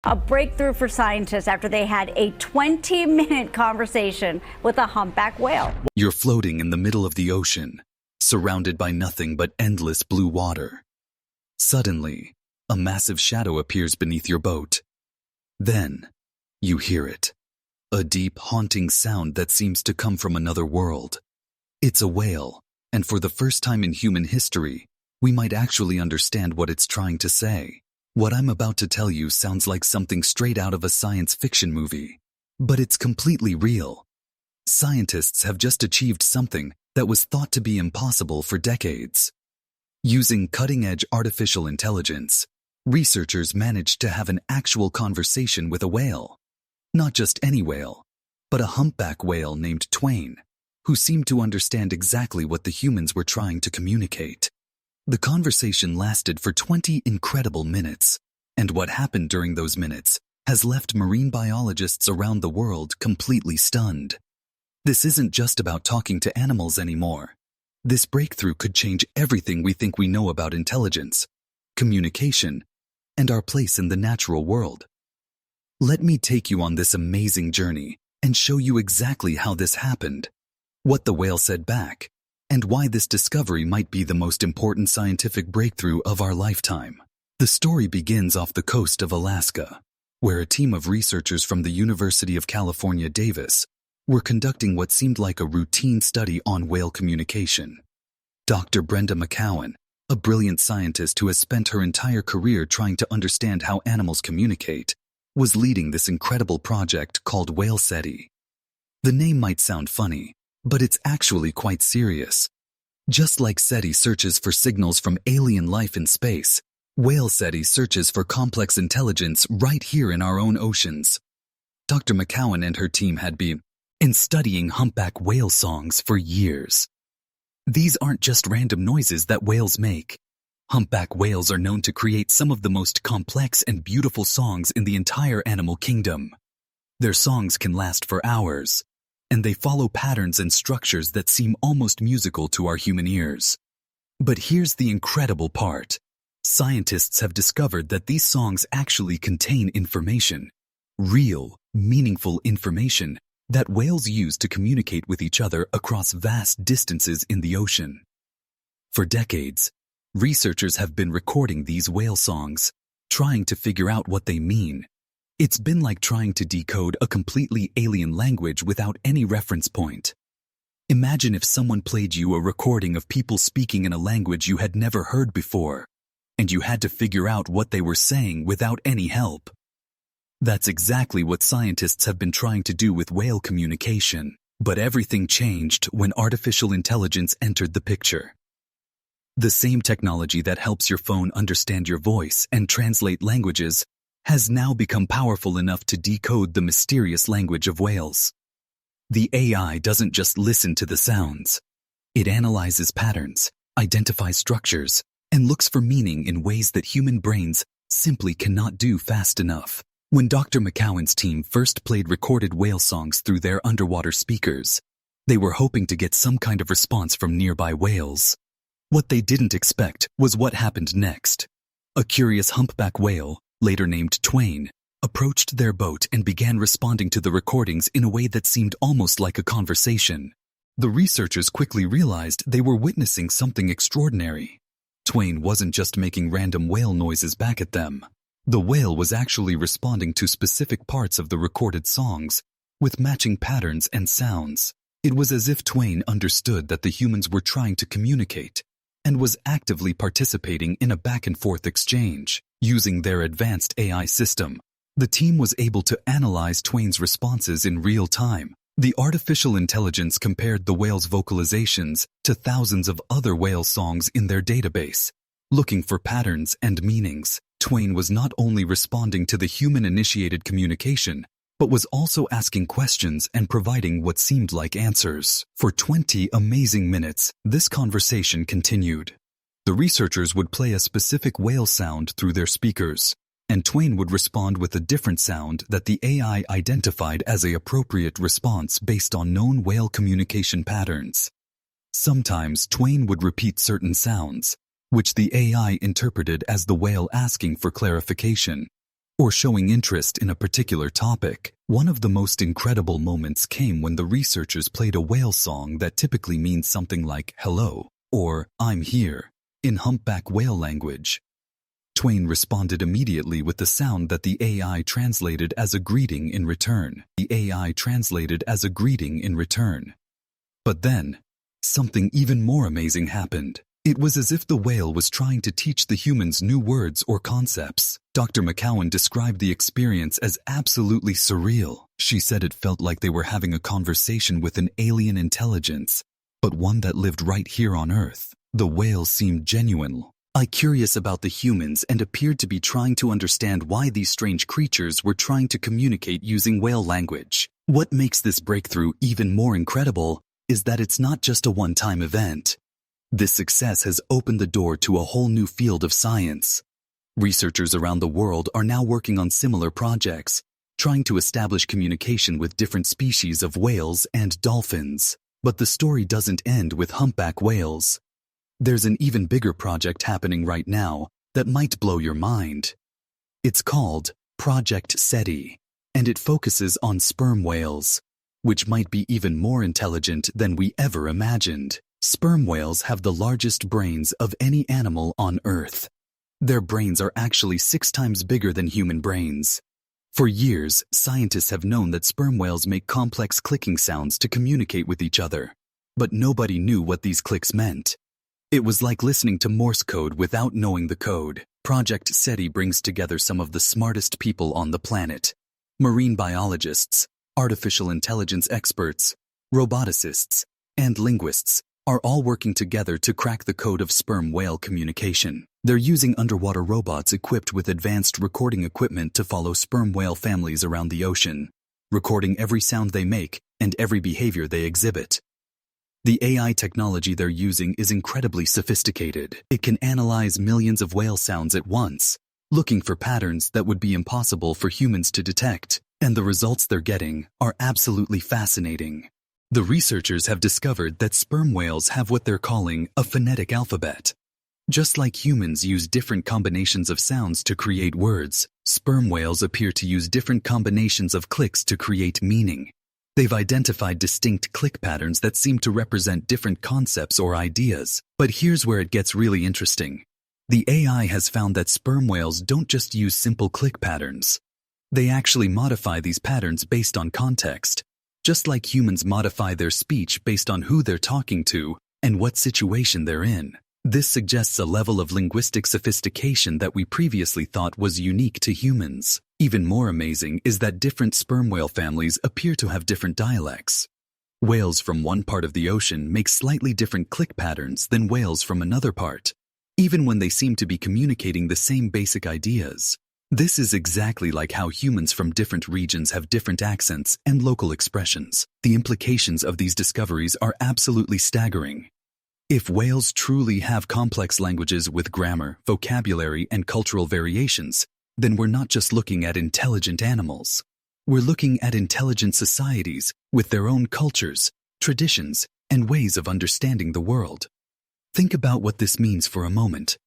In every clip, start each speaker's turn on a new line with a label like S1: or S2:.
S1: A breakthrough for scientists after they had a 20-minute conversation with a humpback whale.
S2: You're floating in the middle of the ocean, surrounded by nothing but endless blue water. Suddenly, a massive shadow appears beneath your boat. Then, you hear it. A deep, haunting sound that seems to come from another world. It's a whale, and for the first time in human history, we might actually understand what it's trying to say. What I'm about to tell you sounds like something straight out of a science fiction movie, but it's completely real. Scientists have just achieved something that was thought to be impossible for decades. Using cutting-edge artificial intelligence, researchers managed to have an actual conversation with a whale. Not just any whale, but a humpback whale named Twain, who seemed to understand exactly what the humans were trying to communicate. The conversation lasted for 20 incredible minutes, and what happened during those minutes has left marine biologists around the world completely stunned. This isn't just about talking to animals anymore. This breakthrough could change everything we think we know about intelligence, communication, and our place in the natural world. Let me take you on this amazing journey and show you exactly how this happened, what the whale said back, and why this discovery might be the most important scientific breakthrough of our lifetime. The story begins off the coast of Alaska, where a team of researchers from the University of California, Davis, were conducting what seemed like a routine study on whale communication. Dr. Brenda McCowan, a brilliant scientist who has spent her entire career trying to understand how animals communicate, was leading this incredible project called Whale SETI. The name might sound funny, but it's actually quite serious. Just like SETI searches for signals from alien life in space, Whale SETI searches for complex intelligence right here in our own oceans. Dr. McCowan and her team had been studying humpback whale songs for years. These aren't just random noises that whales make. Humpback whales are known to create some of the most complex and beautiful songs in the entire animal kingdom. Their songs can last for hours, and they follow patterns and structures that seem almost musical to our human ears. But here's the incredible part. Scientists have discovered that these songs actually contain information, real, meaningful information that whales use to communicate with each other across vast distances in the ocean. For decades, researchers have been recording these whale songs, trying to figure out what they mean. It's been like trying to decode a completely alien language without any reference point. Imagine if someone played you a recording of people speaking in a language you had never heard before, and you had to figure out what they were saying without any help. That's exactly what scientists have been trying to do with whale communication, but everything changed when artificial intelligence entered the picture. The same technology that helps your phone understand your voice and translate languages has now become powerful enough to decode the mysterious language of whales. The AI doesn't just listen to the sounds. It analyzes patterns, identifies structures, and looks for meaning in ways that human brains simply cannot do fast enough. When Dr. McCowan's team first played recorded whale songs through their underwater speakers, they were hoping to get some kind of response from nearby whales. What they didn't expect was what happened next. A curious humpback whale, later named Twain, approached their boat and began responding to the recordings in a way that seemed almost like a conversation. The researchers quickly realized they were witnessing something extraordinary. Twain wasn't just making random whale noises back at them. The whale was actually responding to specific parts of the recorded songs, with matching patterns and sounds. It was as if Twain understood that the humans were trying to communicate, and was actively participating in a back-and-forth exchange. Using their advanced AI system, the team was able to analyze Twain's responses in real time. The artificial intelligence compared the whale's vocalizations to thousands of other whale songs in their database, looking for patterns and meanings. Twain was not only responding to the human-initiated communication, but was also asking questions and providing what seemed like answers. For 20 amazing minutes, this conversation continued. The researchers would play a specific whale sound through their speakers, and Twain would respond with a different sound that the AI identified as an appropriate response based on known whale communication patterns. Sometimes Twain would repeat certain sounds, which the AI interpreted as the whale asking for clarification. or showing interest in a particular topic. One of the most incredible moments came when the researchers played a whale song that typically means something like hello or I'm here in humpback whale language. Twain responded immediately with the sound that the AI translated as a greeting in return. But then, something even more amazing happened. It was as if the whale was trying to teach the humans new words or concepts. Dr. McCowan described the experience as absolutely surreal. She said it felt like they were having a conversation with an alien intelligence, but one that lived right here on Earth. The whale seemed genuine, curious about the humans, and appeared to be trying to understand why these strange creatures were trying to communicate using whale language. What makes this breakthrough even more incredible is that it's not just a one-time event. This success has opened the door to a whole new field of science. Researchers around the world are now working on similar projects, trying to establish communication with different species of whales and dolphins. But the story doesn't end with humpback whales. There's an even bigger project happening right now that might blow your mind. It's called Project SETI, and it focuses on sperm whales, which might be even more intelligent than we ever imagined. Sperm whales have the largest brains of any animal on Earth. Their brains are actually 6 times bigger than human brains. For years, scientists have known that sperm whales make complex clicking sounds to communicate with each other, but nobody knew what these clicks meant. It was like listening to Morse code without knowing the code. Project SETI brings together some of the smartest people on the planet: marine biologists, artificial intelligence experts, roboticists, and linguists are all working together to crack the code of sperm whale communication. They're using underwater robots equipped with advanced recording equipment to follow sperm whale families around the ocean, recording every sound they make and every behavior they exhibit. The AI technology they're using is incredibly sophisticated. It can analyze millions of whale sounds at once, looking for patterns that would be impossible for humans to detect, and the results they're getting are absolutely fascinating. The researchers have discovered that sperm whales have what they're calling a phonetic alphabet. Just like humans use different combinations of sounds to create words, sperm whales appear to use different combinations of clicks to create meaning. They've identified distinct click patterns that seem to represent different concepts or ideas. But here's where it gets really interesting. The AI has found that sperm whales don't just use simple click patterns. They actually modify these patterns based on context, just like humans modify their speech based on who they're talking to and what situation they're in. This suggests a level of linguistic sophistication that we previously thought was unique to humans. Even more amazing is that different sperm whale families appear to have different dialects. Whales from one part of the ocean make slightly different click patterns than whales from another part, even when they seem to be communicating the same basic ideas. This is exactly like how humans from different regions have different accents and local expressions. The implications of these discoveries are absolutely staggering. If whales truly have complex languages with grammar, vocabulary, and cultural variations, then we're not just looking at intelligent animals. We're looking at intelligent societies with their own cultures, traditions, and ways of understanding the world. Think about what this means for a moment.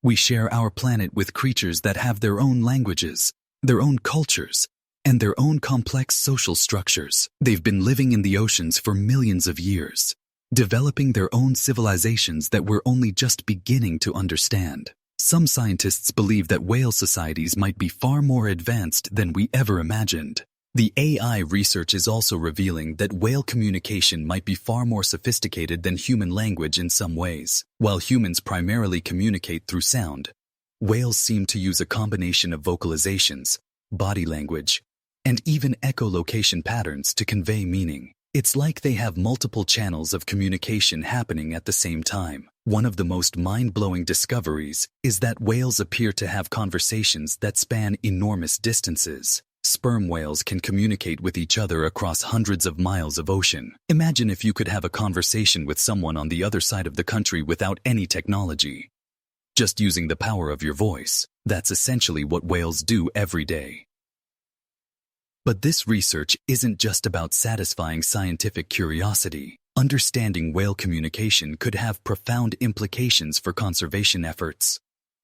S2: We share our planet with creatures that have their own languages, their own cultures, and their own complex social structures. They've been living in the oceans for millions of years, developing their own civilizations that we're only just beginning to understand. Some scientists believe that whale societies might be far more advanced than we ever imagined. The AI research is also revealing that whale communication might be far more sophisticated than human language in some ways. While humans primarily communicate through sound, whales seem to use a combination of vocalizations, body language, and even echolocation patterns to convey meaning. It's like they have multiple channels of communication happening at the same time. One of the most mind-blowing discoveries is that whales appear to have conversations that span enormous distances. Sperm whales can communicate with each other across hundreds of miles of ocean. Imagine if you could have a conversation with someone on the other side of the country without any technology, just using the power of your voice. That's essentially what whales do every day. But this research isn't just about satisfying scientific curiosity. Understanding whale communication could have profound implications for conservation efforts.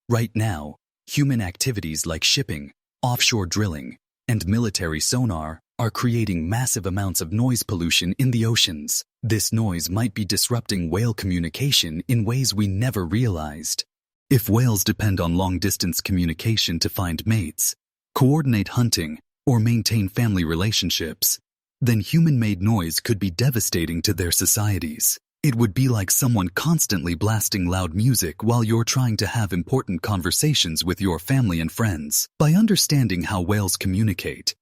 S2: Right now, human activities like shipping, offshore drilling, and military sonar are creating massive amounts of noise pollution in the oceans. This noise might be disrupting whale communication in ways we never realized. If whales depend on long-distance communication to find mates, coordinate hunting, or maintain family relationships, then human-made noise could be devastating to their societies. It would be like someone constantly blasting loud music while you're trying to have important conversations with your family and friends. By understanding how whales communicate,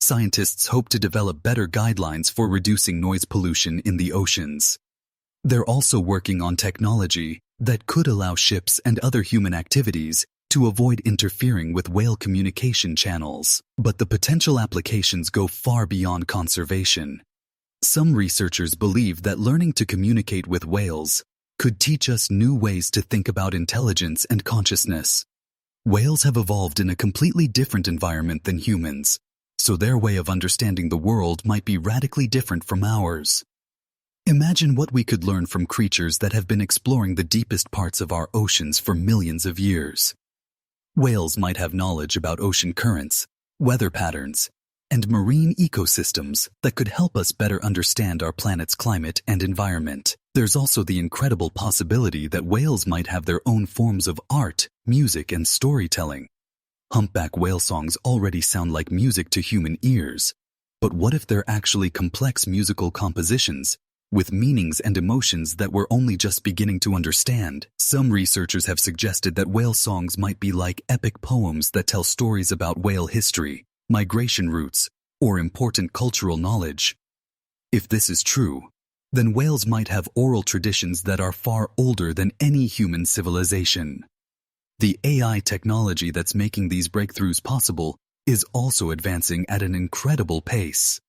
S2: scientists hope to develop better guidelines for reducing noise pollution in the oceans. They're also working on technology that could allow ships and other human activities to avoid interfering with whale communication channels. But the potential applications go far beyond conservation. Some researchers believe that learning to communicate with whales could teach us new ways to think about intelligence and consciousness. Whales have evolved in a completely different environment than humans, so their way of understanding the world might be radically different from ours. Imagine what we could learn from creatures that have been exploring the deepest parts of our oceans for millions of years. Whales might have knowledge about ocean currents, weather patterns, and marine ecosystems that could help us better understand our planet's climate and environment. There's also the incredible possibility that whales might have their own forms of art, music, and storytelling. Humpback whale songs already sound like music to human ears, but what if they're actually complex musical compositions with meanings and emotions that we're only just beginning to understand? Some researchers have suggested that whale songs might be like epic poems that tell stories about whale history, migration routes, or important cultural knowledge. If this is true, then whales might have oral traditions that are far older than any human civilization. The AI technology that's making these breakthroughs possible is also advancing at an incredible pace.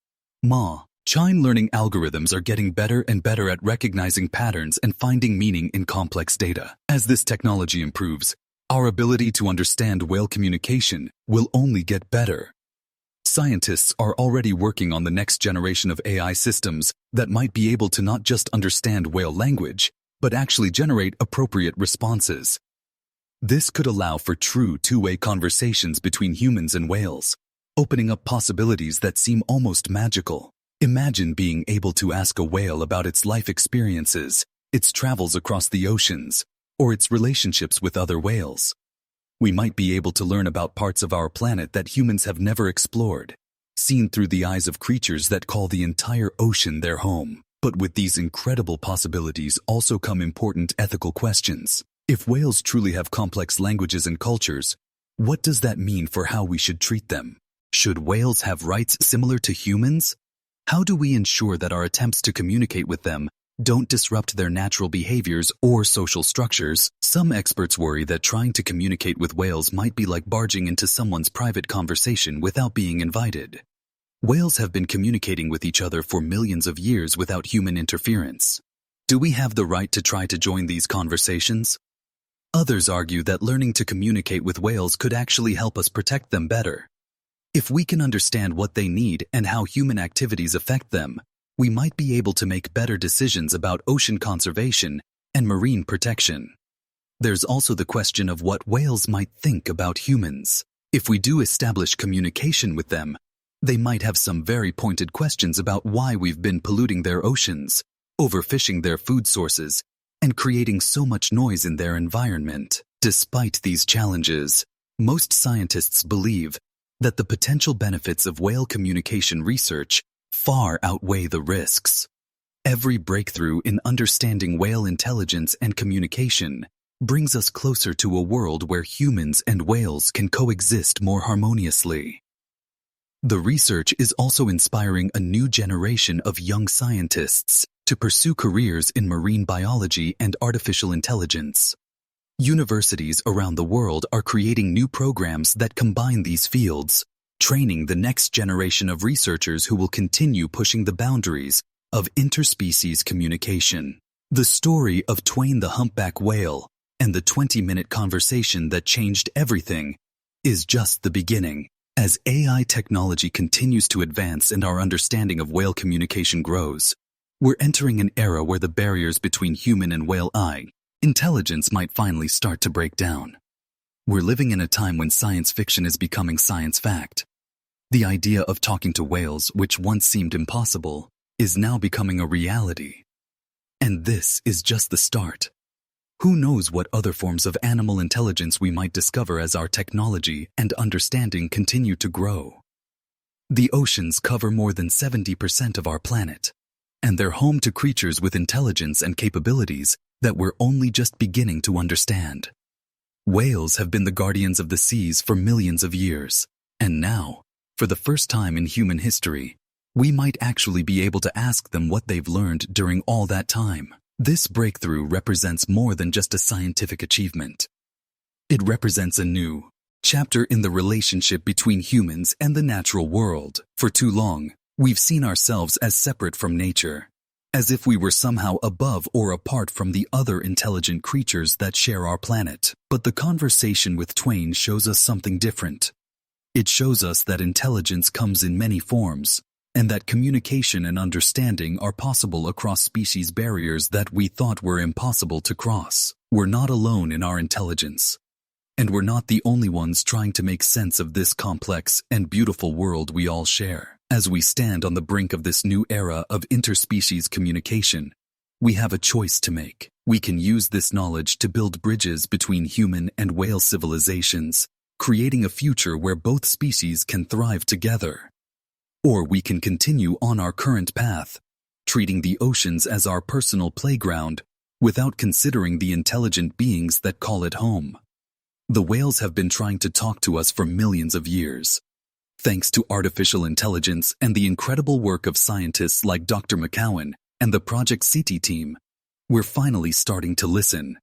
S2: Machine learning algorithms are getting better and better at recognizing patterns and finding meaning in complex data. As this technology improves, our ability to understand whale communication will only get better. Scientists are already working on the next generation of AI systems that might be able to not just understand whale language, but actually generate appropriate responses. This could allow for true two-way conversations between humans and whales, opening up possibilities that seem almost magical. Imagine being able to ask a whale about its life experiences, its travels across the oceans, or its relationships with other whales. We might be able to learn about parts of our planet that humans have never explored, seen through the eyes of creatures that call the entire ocean their home. But with these incredible possibilities also come important ethical questions. If whales truly have complex languages and cultures, what does that mean for how we should treat them? Should whales have rights similar to humans? How do we ensure that our attempts to communicate with them don't disrupt their natural behaviors or social structures? Some experts worry that trying to communicate with whales might be like barging into someone's private conversation without being invited. Whales have been communicating with each other for millions of years without human interference. Do we have the right to try to join these conversations? Others argue that learning to communicate with whales could actually help us protect them better. If we can understand what they need and how human activities affect them, we might be able to make better decisions about ocean conservation and marine protection. There's also the question of what whales might think about humans. If we do establish communication with them, they might have some very pointed questions about why we've been polluting their oceans, overfishing their food sources, and creating so much noise in their environment. Despite these challenges, most scientists believe that the potential benefits of whale communication research far outweigh the risks. Every breakthrough in understanding whale intelligence and communication brings us closer to a world where humans and whales can coexist more harmoniously. The research is also inspiring a new generation of young scientists to pursue careers in marine biology and artificial intelligence. Universities around the world are creating new programs that combine these fields, training the next generation of researchers who will continue pushing the boundaries of interspecies communication. The story of Twain the humpback whale and the 20-minute conversation that changed everything is just the beginning. As AI technology continues to advance and our understanding of whale communication grows, we're entering an era where the barriers between human and whale intelligence might finally start to break down. We're living in a time when science fiction is becoming science fact. The idea of talking to whales, which once seemed impossible, is now becoming a reality. And this is just the start. Who knows what other forms of animal intelligence we might discover as our technology and understanding continue to grow. The oceans cover more than 70% of our planet, and they're home to creatures with intelligence and capabilities that we're only just beginning to understand. Whales have been the guardians of the seas for millions of years, and now, for the first time in human history, we might actually be able to ask them what they've learned during all that time. This breakthrough represents more than just a scientific achievement. It represents a new chapter in the relationship between humans and the natural world. For too long, we've seen ourselves as separate from nature, as if we were somehow above or apart from the other intelligent creatures that share our planet. But the conversation with Twain shows us something different. It shows us that intelligence comes in many forms, and that communication and understanding are possible across species barriers that we thought were impossible to cross. We're not alone in our intelligence, and we're not the only ones trying to make sense of this complex and beautiful world we all share. As we stand on the brink of this new era of interspecies communication, we have a choice to make. We can use this knowledge to build bridges between human and whale civilizations, creating a future where both species can thrive together. Or we can continue on our current path, treating the oceans as our personal playground without considering the intelligent beings that call it home. The whales have been trying to talk to us for millions of years. Thanks to artificial intelligence and the incredible work of scientists like Dr. McCowan and the Project CT team, we're finally starting to listen.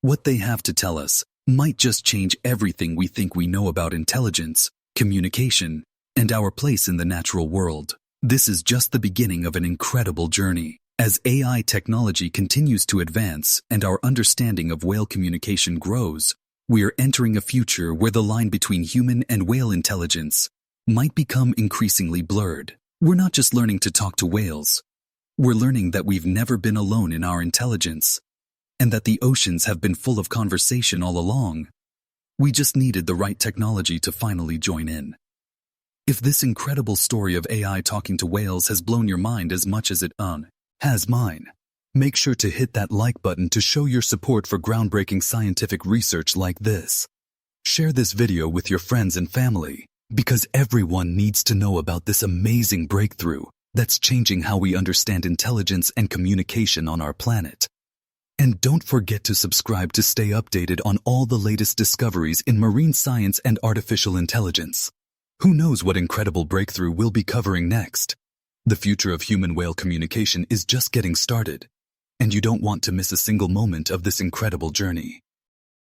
S2: What they have to tell us might just change everything we think we know about intelligence, communication, and our place in the natural world. This is just the beginning of an incredible journey. As AI technology continues to advance and our understanding of whale communication grows, we are entering a future where the line between human and whale intelligence might become increasingly blurred. We're not just learning to talk to whales. We're learning that we've never been alone in our intelligence, and that the oceans have been full of conversation all along. We just needed the right technology to finally join in. If this incredible story of AI talking to whales has blown your mind as much as it has mine, make sure to hit that like button to show your support for groundbreaking scientific research like this. Share this video with your friends and family, because everyone needs to know about this amazing breakthrough that's changing how we understand intelligence and communication on our planet. And don't forget to subscribe to stay updated on all the latest discoveries in marine science and artificial intelligence. Who knows what incredible breakthrough we'll be covering next? The future of human-whale communication is just getting started, and you don't want to miss a single moment of this incredible journey.